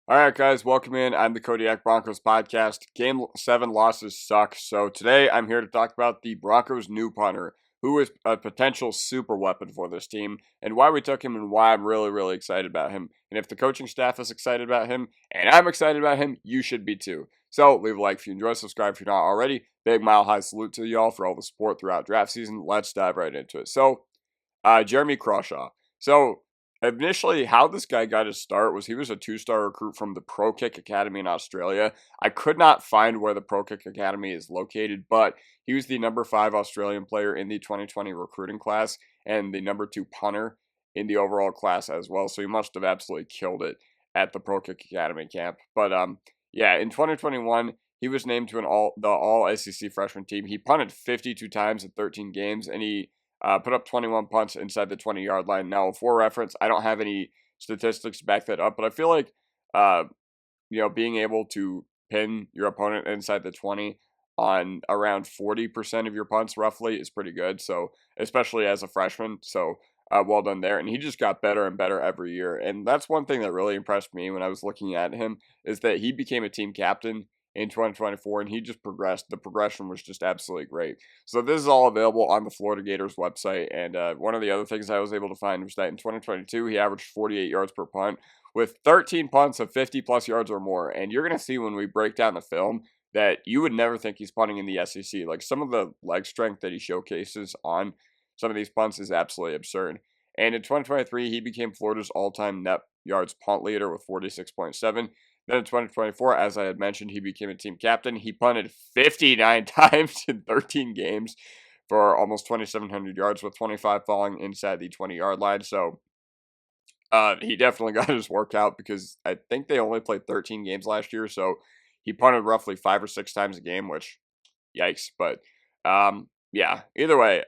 All right, guys, welcome in. I'm the Kodiak Broncos Podcast. Game 7 losses suck, so today I'm here to talk about the Broncos' new punter, who is a potential super weapon for this team, and why we took him and why I'm really excited about him. And if the coaching staff is excited about him, and I'm excited about him, you should be too. So leave a like if you enjoy, subscribe if you're not already. Big mile high salute to y'all for all the support throughout draft season. Let's dive right into it. So, Jeremy Crawshaw. So, initially, how this guy got his start was he was a two-star recruit from the Pro Kick Academy in Australia. I could not find where the Pro Kick Academy is located, but he was the number 5 Australian player in the 2020 recruiting class and the number 2 punter in the overall class as well. So he must have absolutely killed it at the Pro Kick Academy camp. But yeah, in 2021, he was named to the All SEC freshman team. He punted 52 times in 13 games, and he put up 21 punts inside the 20-yard line. Now, for reference, I don't have any statistics to back that up, but I feel like, being able to pin your opponent inside the 20 on around 40% of your punts roughly is pretty good. So, especially as a freshman. So, well done there. And he just got better and better every year. And that's one thing that really impressed me when I was looking at him is that he became a team captain in 2024, and he just progressed. The progression was just absolutely great. So this is all available on the Florida Gators website, and one of the other things I was able to find was that in 2022, he averaged 48 yards per punt with 13 punts of 50-plus yards or more, and you're going to see when we break down the film that you would never think he's punting in the SEC. Like, some of the leg strength that he showcases on some of these punts is absolutely absurd. And in 2023, he became Florida's all-time net yards punt leader with 46.7. Then in 2024, as I had mentioned, he became a team captain. He punted 59 times in 13 games for almost 2,700 yards, with 25 falling inside the 20-yard line. So he definitely got his work out because I think they only played 13 games last year. So he punted roughly 5 or 6 times a game, which, yikes. But yeah, either way,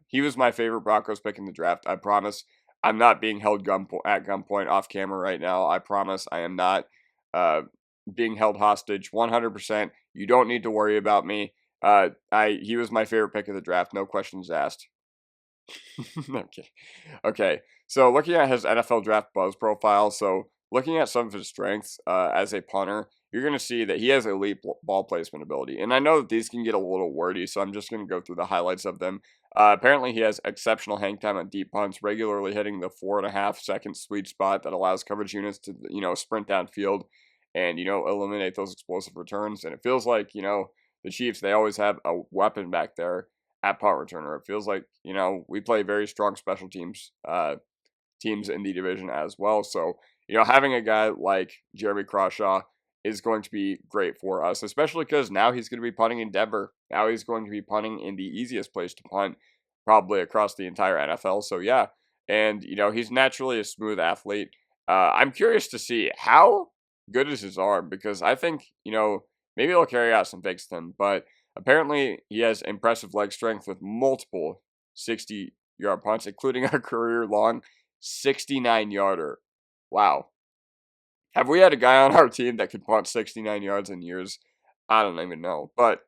he was my favorite Broncos pick in the draft. I promise I'm not being held at gunpoint off camera right now. I promise I am not being held hostage 100%. You don't need to worry about me. He was my favorite pick of the draft, no questions asked. Okay. So looking at his NFL draft buzz profile, so looking at some of his strengths as a punter, you're going to see that he has elite ball placement ability. And I know that these can get a little wordy, so I'm just going to go through the highlights of them. Apparently, he has exceptional hang time on deep punts, regularly hitting the 4.5-second sweet spot that allows coverage units to, sprint downfield and, eliminate those explosive returns. And it feels like, the Chiefs, they always have a weapon back there at punt returner. It feels like, we play very strong special teams teams in the division as well. So, having a guy like Jeremy Crawshaw is going to be great for us, especially because now he's going to be punting in Denver. Now he's going to be punting in the easiest place to punt probably across the entire NFL. So, yeah. And, he's naturally a smooth athlete. I'm curious to see how good is his arm, because I think, maybe he'll carry out some fakes to him, but apparently he has impressive leg strength with multiple 60-yard punts, including a career-long 69-yarder. Wow. Have we had a guy on our team that could punt 69 yards in years? I don't even know. But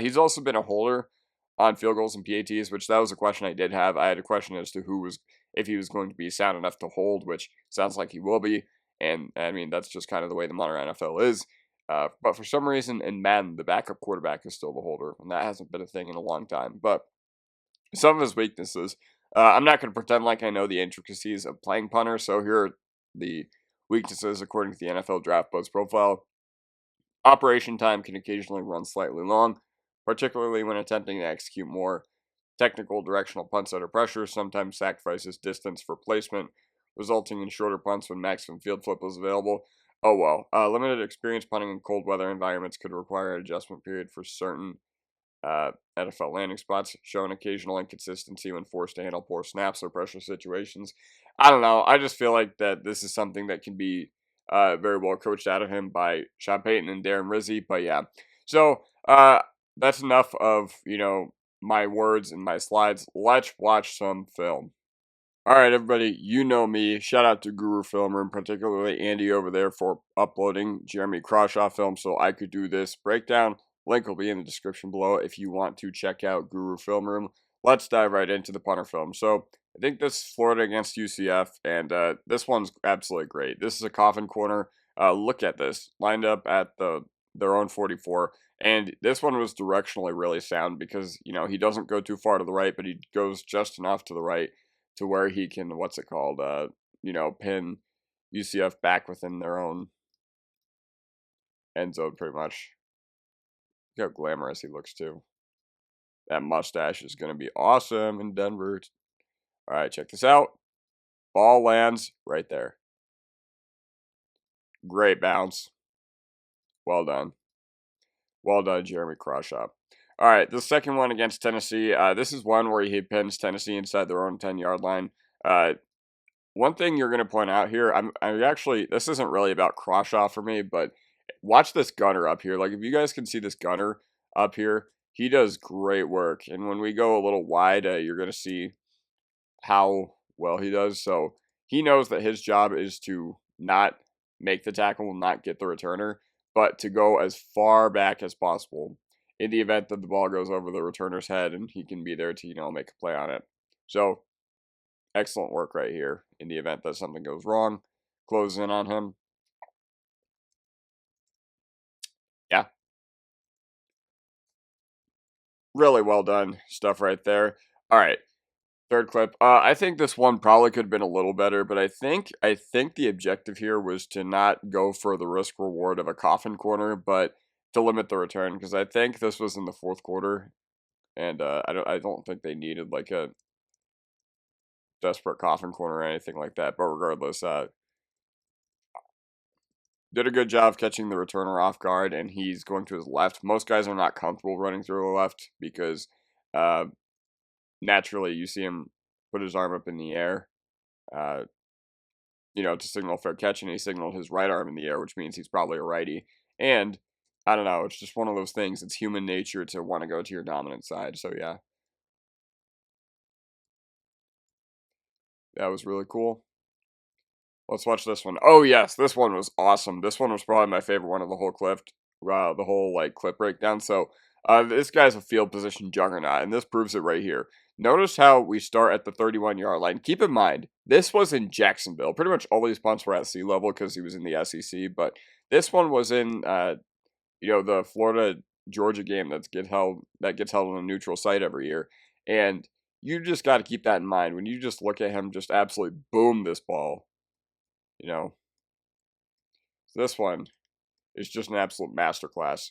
he's also been a holder on field goals and PATs, which that was a question I did have. I had a question as to if he was going to be sound enough to hold, which sounds like he will be. And I mean, that's just kind of the way the modern NFL is. But for some reason in Madden, the backup quarterback is still the holder, and that hasn't been a thing in a long time. But some of his weaknesses, I'm not going to pretend like I know the intricacies of playing punter, so here are the weaknesses according to the NFL Draft Buzz profile. Operation time can occasionally run slightly long, particularly when attempting to execute more technical directional punts under pressure, sometimes sacrifices distance for placement, resulting in shorter punts when maximum field flip is available. Oh well. Limited experience punting in cold weather environments could require an adjustment period for certain NFL landing spots, showing occasional inconsistency when forced to handle poor snaps or pressure situations. I don't know. I just feel like that this is something that can be very well coached out of him by Sean Payton and Darren Rizzi. But yeah, so that's enough of my words and my slides. Let's watch some film. All right, everybody, you know me. Shout out to Guru Film Room, particularly Andy over there for uploading Jeremy Crawshaw film so I could do this breakdown. Link will be in the description below if you want to check out Guru Film Room. Let's dive right into the punter film. So I think this is Florida against UCF, and this one's absolutely great. This is a coffin corner. Look at this. Lined up at their own 44. And this one was directionally really sound because, he doesn't go too far to the right, but he goes just enough to the right to where he can, pin UCF back within their own end zone pretty much. Look how glamorous he looks too. That mustache is going to be awesome in Denver. All right, check this out. Ball lands right there. Great bounce. Well done. Well done, Jeremy Crawshaw. All right, the second one against Tennessee. This is one where he pins Tennessee inside their own 10-yard line. One thing you're going to point out here, I actually, this isn't really about Crawshaw for me, but watch this gunner up here. Like, if you guys can see this gunner up here, he does great work. And when we go a little wide, you're going to see how well he does. So he knows that his job is to not make the tackle, not get the returner, but to go as far back as possible in the event that the ball goes over the returner's head and he can be there to, make a play on it. So excellent work right here in the event that something goes wrong. Close in on him. Yeah. Really well done stuff right there. All right. Third clip. I think this one probably could have been a little better, but I think the objective here was to not go for the risk reward of a coffin corner, but to limit the return because I think this was in the fourth quarter, and I don't think they needed like a desperate coffin corner or anything like that. But regardless, did a good job catching the returner off guard, and he's going to his left. Most guys are not comfortable running through the left because uh, naturally you see him put his arm up in the air, uh, to signal a fair catch, and he signaled his right arm in the air, which means he's probably a righty. And I don't know, it's just one of those things. It's human nature to want to go to your dominant side. So yeah, that was really cool. Let's watch this one. Oh yes, this one was awesome. This one was probably my favorite one of the whole clip, the whole like clip breakdown. So this guy's a field position juggernaut, and this proves it right here. Notice how we start at the 31-yard line. Keep in mind, this was in Jacksonville. Pretty much all these punts were at sea level because he was in the SEC, but this one was in the Florida Georgia game that gets held on a neutral site every year, and you just got to keep that in mind when you just look at him just absolutely boom this ball. This one is just an absolute masterclass.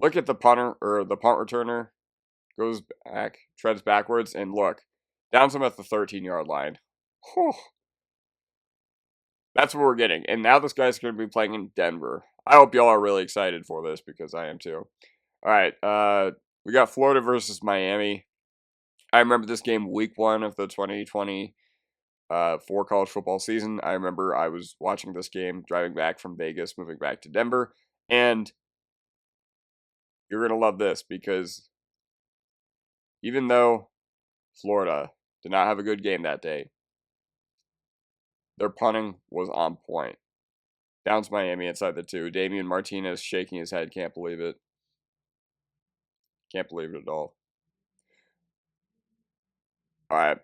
Look at the punter or the punt returner goes back, treads backwards, and look, downs him at the 13-yard line. Whew. That's what we're getting. And now this guy's going to be playing in Denver. I hope y'all are really excited for this because I am too. All right, we got Florida versus Miami. I remember this game week 1 of the 2020 for college football season. I remember I was watching this game, driving back from Vegas, moving back to Denver, and you're going to love this because even though Florida did not have a good game that day, their punting was on point. Downs Miami inside the 2. Damian Martinez shaking his head. Can't believe it. Can't believe it at all. All right.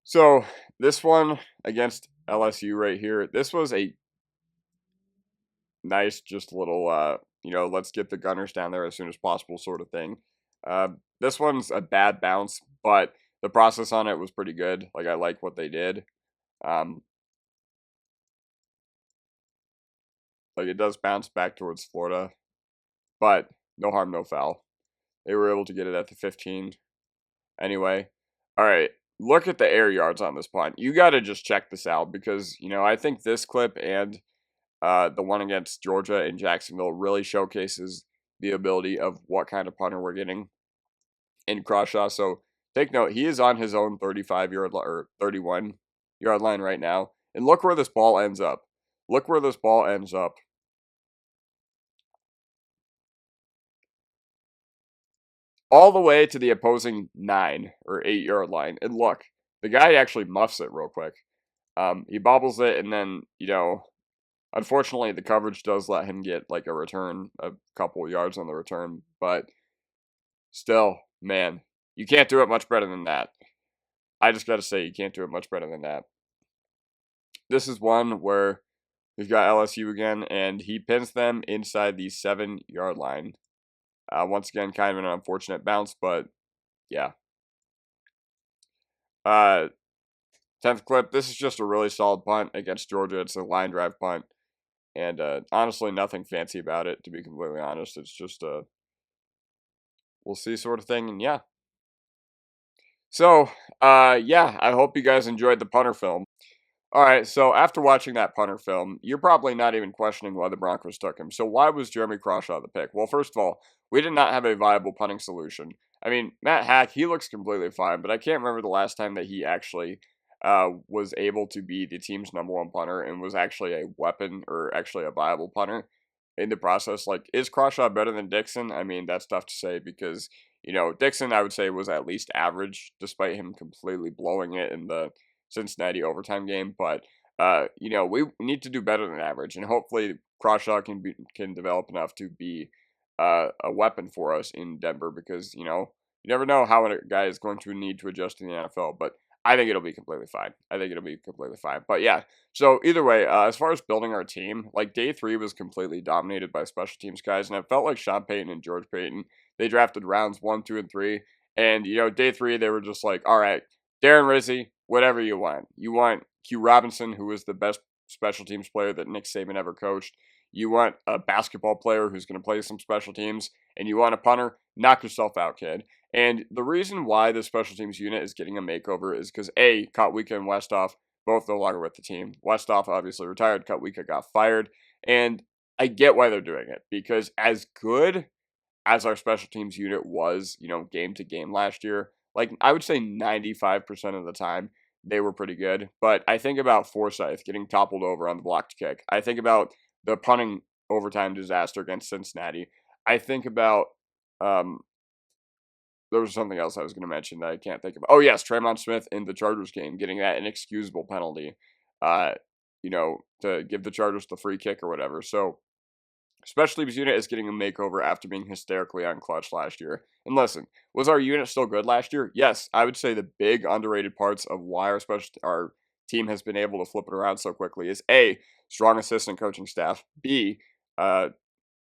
So this one against LSU right here, this was a nice, just little, let's get the Gunners down there as soon as possible sort of thing. This one's a bad bounce, but the process on it was pretty good. Like, I like what they did. It does bounce back towards Florida, but no harm, no foul. They were able to get it at the 15. Anyway, all right. Look at the air yards on this punt. You got to just check this out because, I think this clip and the one against Georgia and Jacksonville really showcases the ability of what kind of punter we're getting in Crawshaw. So take note, he is on his own 35-yard or 31-yard line right now. And look where this ball ends up. Look where this ball ends up. All the way to the opposing 9 or 8-yard line. And look, the guy actually muffs it real quick. He bobbles it, and then, unfortunately, the coverage does let him get like a return, a couple yards on the return. But still, man, you can't do it much better than that. I just got to say, you can't do it much better than that. This is one where He's got LSU again, and he pins them inside the 7-yard line. Once again, kind of an unfortunate bounce, but yeah. 10th clip. This is just a really solid punt against Georgia. It's a line drive punt. And honestly, nothing fancy about it, to be completely honest. It's just a we'll see sort of thing. And yeah. So, yeah, I hope you guys enjoyed the punter film. All right, so after watching that punter film, you're probably not even questioning why the Broncos took him. So why was Jeremy Crawshaw the pick? Well, first of all, we did not have a viable punting solution. I mean, Matt Hack, he looks completely fine, but I can't remember the last time that he actually was able to be the team's number one punter and was actually a weapon or actually a viable punter in the process. Like, is Crawshaw better than Dixon? I mean, that's tough to say because, Dixon, I would say, was at least average, despite him completely blowing it in the Cincinnati overtime game. But, we need to do better than average, and hopefully Crawshaw can develop enough to be a weapon for us in Denver because, you never know how a guy is going to need to adjust in the NFL. But I think it'll be completely fine. But yeah, so either way, as far as building our team, like day 3 was completely dominated by special teams guys, and it felt like Sean Payton and George Payton, they drafted rounds 1, 2, and 3, and day 3 they were just like, all right, Darren Rizzi, whatever you want. You want Q Robinson, who was the best special teams player that Nick Saban ever coached. You want a basketball player who's going to play some special teams, and you want a punter. Knock yourself out, kid. And the reason why the special teams unit is getting a makeover is because A, Kotwika and Westhoff both no longer with the team. Westhoff obviously retired. Kotwika got fired. And I get why they're doing it because as good as our special teams unit was, game to game last year, like I would say 95% of the time, they were pretty good. But I think about Forsyth getting toppled over on the blocked kick. I think about the punting overtime disaster against Cincinnati. I think about there was something else I was going to mention that I can't think of. Oh, yes, Tremont Smith in the Chargers game getting that inexcusable penalty, to give the Chargers the free kick or whatever. So, special teams unit is getting a makeover after being hysterically unclutched last year. And listen, was our unit still good last year? Yes, I would say the big underrated parts of why our team has been able to flip it around so quickly is A, strong assistant coaching staff, B,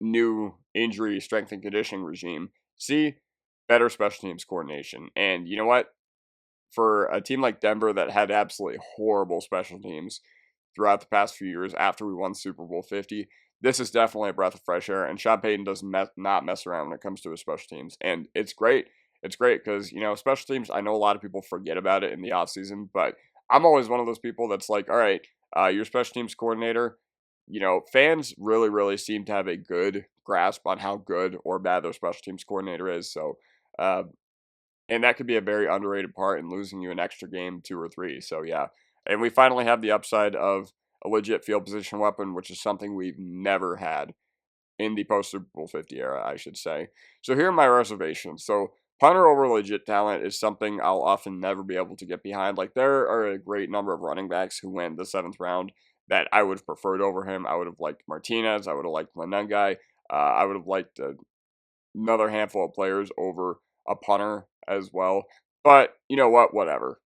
new injury strength and conditioning regime, C, better special teams coordination. And you know what? For a team like Denver that had absolutely horrible special teams throughout the past few years after we won Super Bowl 50, this is definitely a breath of fresh air. And Sean Payton does not mess around when it comes to his special teams. And it's great. It's great because, special teams, I know a lot of people forget about it in the offseason, but I'm always one of those people that's like, all right, your special teams coordinator, fans really, really seem to have a good grasp on how good or bad their special teams coordinator is. So, and that could be a very underrated part in losing you an extra game, 2 or 3. So, yeah. And we finally have the upside of a legit field position weapon, which is something we've never had in the post-Super Bowl 50 era, I should say. So here are my reservations. So punter over legit talent is something I'll often never be able to get behind. Like, there are a great number of running backs who went the 7th round that I would have preferred over him. I would have liked Martinez. I would have liked Lenungai. I would have liked another handful of players over a punter as well. But you know what? Whatever.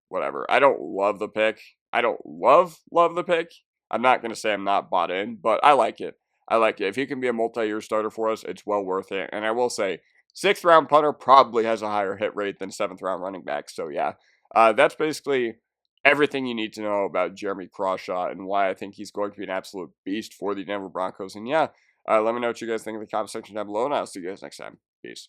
I don't love the pick. I don't love the pick. I'm not going to say I'm not bought in, but I like it. If he can be a multi-year starter for us, it's well worth it. And I will say, 6th round punter probably has a higher hit rate than 7th round running back. So yeah, that's basically everything you need to know about Jeremy Crawshaw and why I think he's going to be an absolute beast for the Denver Broncos. And yeah, let me know what you guys think in the comment section down below, and I'll see you guys next time. Peace.